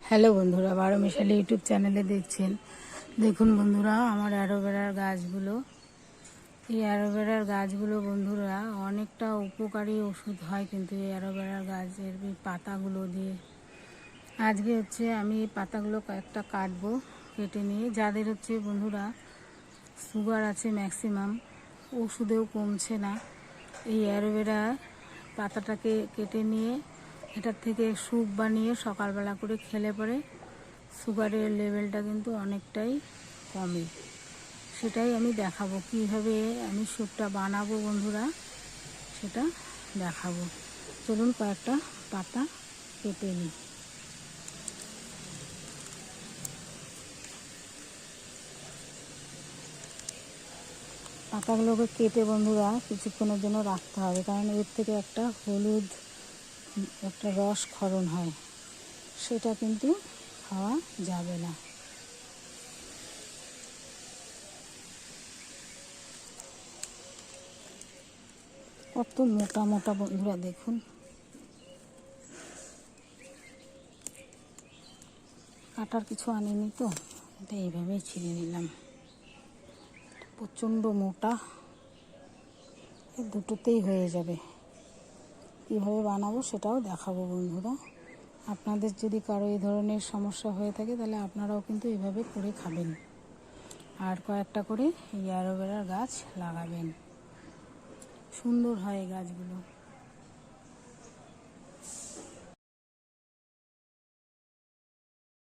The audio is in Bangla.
হ্যালো বন্ধুরা, বারো মিশালি ইউটিউব চ্যানেলে দেখছেন। দেখুন বন্ধুরা, আমার অ্যালোভেরার গাছগুলো, এই অ্যালোভেরার গাছগুলো বন্ধুরা অনেকটা উপকারী ওষুধ হয় কিন্তু এই অ্যালোভেরার গাছের এই পাতাগুলো দিয়ে। আজকে আমি এই পাতাগুলো কয়েকটা কাটবো, কেটে নিয়ে যাদের বন্ধুরা সুগার আছে ম্যাক্সিমাম, ওষুধেও কমছে না, এই অ্যালোভেরা পাতাটাকে কেটে নিয়ে এটার থেকে স্যুপ বানিয়ে সকালবেলা করে খেলে পরে সুগারের লেভেলটা কিন্তু অনেকটাই কমে। সেটাই আমি দেখাবো কীভাবে আমি স্যুপটা বানাবো বন্ধুরা, সেটা দেখাবো। চলুন কয়েকটা পাতা কেটে নিই। পাতাগুলোকে কেটে বন্ধুরা কিছুক্ষণের জন্য রাখতে হবে, কারণ এর থেকে একটা হলুদ একটা রস ক্ষরণ হয়, সেটা কিন্তু খাওয়া যাবে না। কত মোটা মোটা বন্ধুরা, দেখুন। কাটার কিছু আনিনি তো, এটা এইভাবেই ছিঁড়ে নিলাম। প্রচণ্ড মোটা, এই দুটোতেই হয়ে যাবে। কীভাবে বানাবো সেটাও দেখাবো বন্ধুরা। আপনাদের যদি কারো এই ধরনের সমস্যা হয়ে থাকে তাহলে আপনারাও কিন্তু এভাবে করে খাবেন, আর কয়েকটা করে এই অ্যালোভেরার গাছ লাগাবেন। সুন্দর হয় এই গাছগুলো।